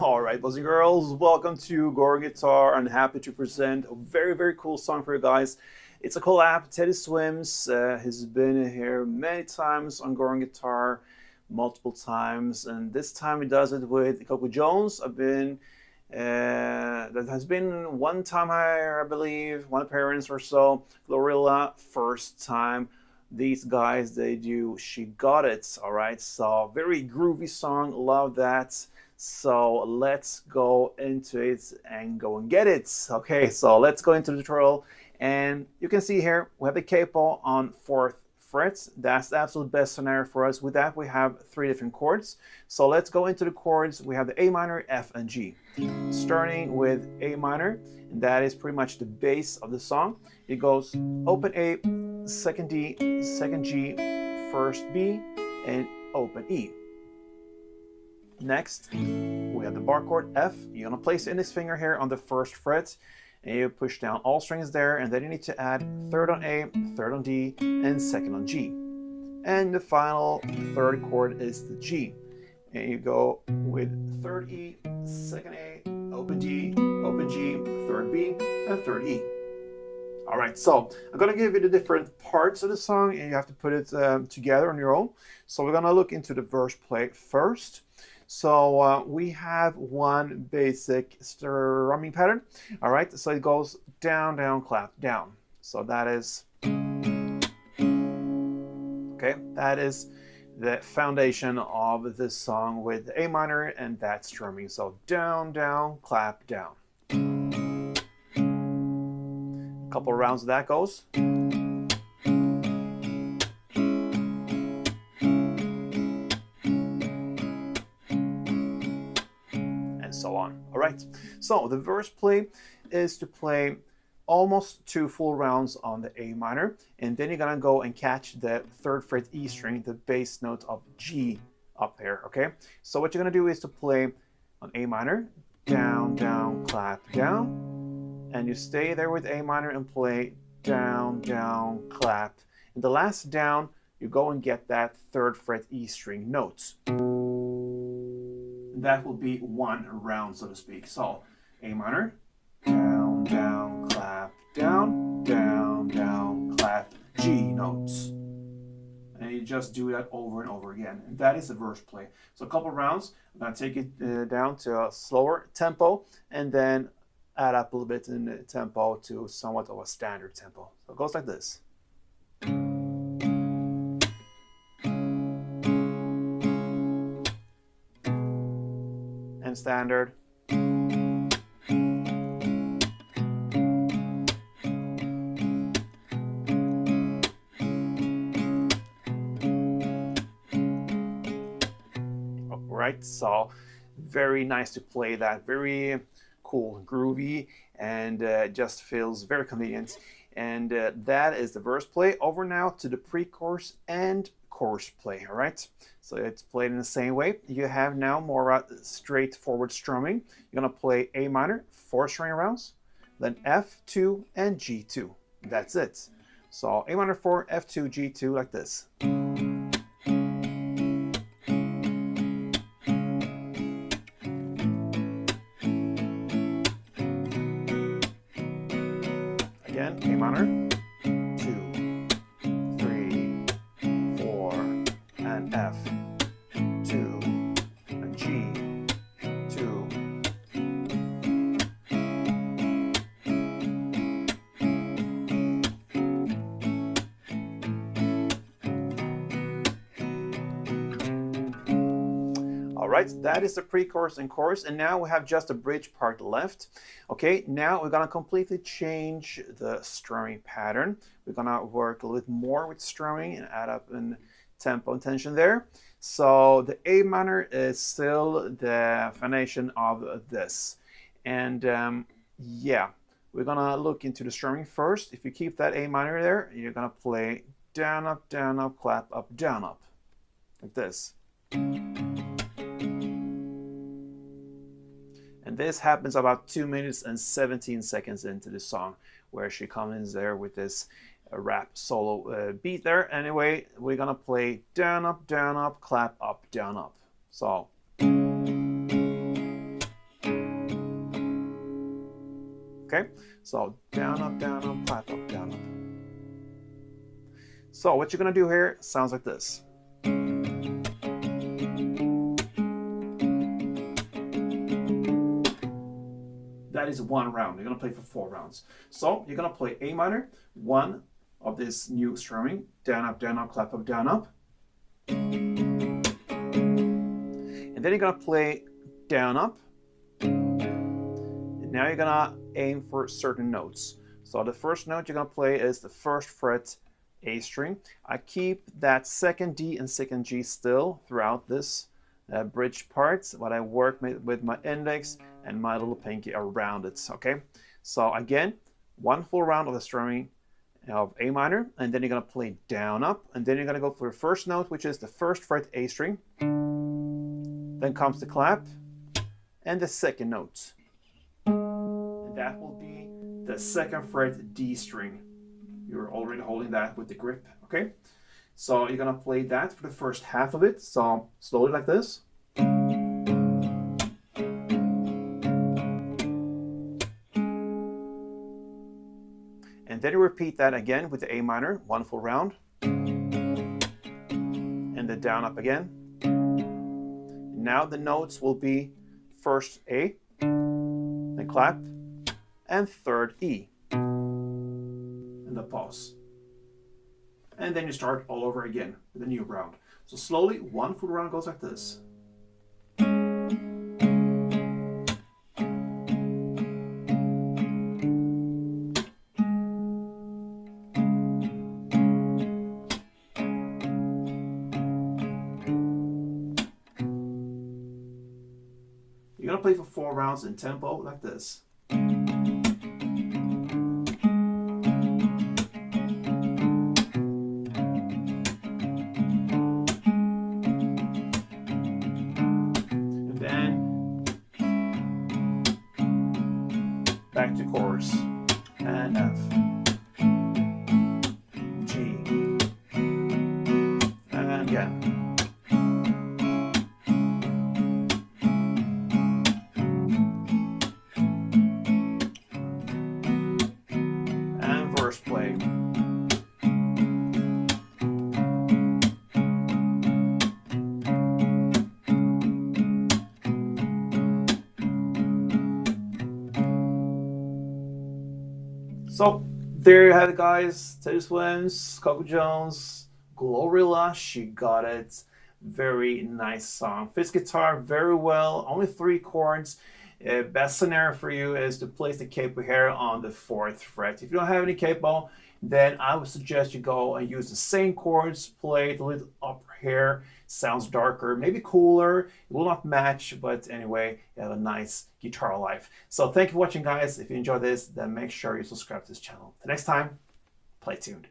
All right, boys and girls, welcome to Gore Guitar. I'm happy to present a very cool song for you guys. It's a collab. Teddy Swims has been here many times on Gore Guitar, multiple times, and this time he does it with Coco Jones. That has been one time, I believe, one appearance or so. GloRilla, first time. These guys, they do She Got It. All right, so very groovy song, love that. So let's go into it and go and get it. Okay, so let's go into the tutorial. And you can see here, we have the capo on 4th fret. That's the absolute best scenario for us. With that, we have 3 different chords. So let's go into the chords. We have the A minor, F, and G. Starting with A minor, and that is pretty much the base of the song. It goes open A, second D, second G, first B, and open E. Next, we have the bar chord F. You're going to place the index finger here on the 1st fret, and you push down all strings there, and then you need to add 3rd on A, 3rd on D, and 2nd on G. And the final 3rd chord is the G. And you go with 3rd E, 2nd A, open D, open G, 3rd B, and 3rd E. All right, so I'm going to give you the different parts of the song, and you have to put it together on your own. So we're going to look into the verse play first. So we have one basic strumming pattern. All right, so it goes down, down, clap, down. So that is, okay, that is the foundation of this song with A minor and that strumming. So down, down, clap, down. A couple of rounds of that goes. So on. All right, so the verse play is to play almost 2 full rounds on the A minor, and then you're gonna go and catch the 3rd fret E string, the bass note of G up here. Okay, so what you're gonna do is to play on A minor, down, down, clap, down, and you stay there with A minor and play down, down, clap. And the last down, you go and get that 3rd fret E string notes. That will be 1 round, so to speak. So A minor, down, down, clap, down, down, down, clap, G notes. And you just do that over and over again. And that is the verse play. So a couple rounds, I'm going to take it down to a slower tempo and then add up a little bit in the tempo to somewhat of a standard tempo. So it goes like this. And standard. Alright, so very nice to play that, very cool, groovy, and just feels very convenient. And that is the verse play. Over now to the pre-chorus and chorus play. All right, so it's played in the same way. You have now more straightforward strumming. You're gonna play A minor, 4 string rounds, then F2 and G2. That's it. So A minor 4, F2, G2, like this. Again, A minor, 2, 3, 4, and F, 2, and G, 2. All right, that is the pre-chorus and chorus, and now we have just a bridge part left. Okay, now we're gonna completely change the strumming pattern. We're gonna work a little bit more with strumming and add up in tempo and tension there. So the A minor is still the foundation of this. And yeah, we're gonna look into the strumming first. If you keep that A minor there, you're gonna play down, up, clap, up, down, up, like this. And this happens about 2 minutes and 17 seconds into the song, where she comes in there with this rap solo beat there. Anyway, we're gonna play down, up, clap, up, down, up. So Okay, so down, up, clap, up, down, up. So what you're gonna do here sounds like this. That is one round. You're gonna play for 4 rounds. So you're gonna play A minor, one of this new strumming, down, up, clap, up, down, up. And then you're gonna play down, up. And now you're gonna aim for certain notes. So the first note you're gonna play is the 1st fret A string. I keep that 2nd D and 2nd G still throughout this bridge part, but I work with my index and my little pinky around it. Okay, so again, 1 full round of the strumming of A minor, and then you're gonna play down, up, and then you're gonna go for the 1st note, which is the 1st fret A string. Then comes the clap and the 2nd note, and that will be the 2nd fret D string. You're already holding that with the grip. Okay, so you're gonna play that for the first half of it. So slowly like this. And then you repeat that again with the A minor, 1 full round. And then down, up again. Now the notes will be 1st A, then clap, and 3rd E. And the pause. And then you start all over again with a new round. So slowly, 1 full round goes like this. You're gonna play for 4 rounds in tempo like this. Back to chorus, and F, G, and again. And verse play. So there you have it, guys. Taylor Swift's Coco Jones GloRilla. She got it. Very nice song. Fits guitar very well. Only 3 chords. Best scenario for you is to place the capo here on the 4th fret. If you don't have any capo, then I would suggest you go and use the same chords, play it a little up here. Sounds darker, maybe cooler. It will not match, but anyway, you have a nice guitar life. So thank you for watching, guys. If you enjoyed this, then make sure you subscribe to this channel. Till next time, play tuned.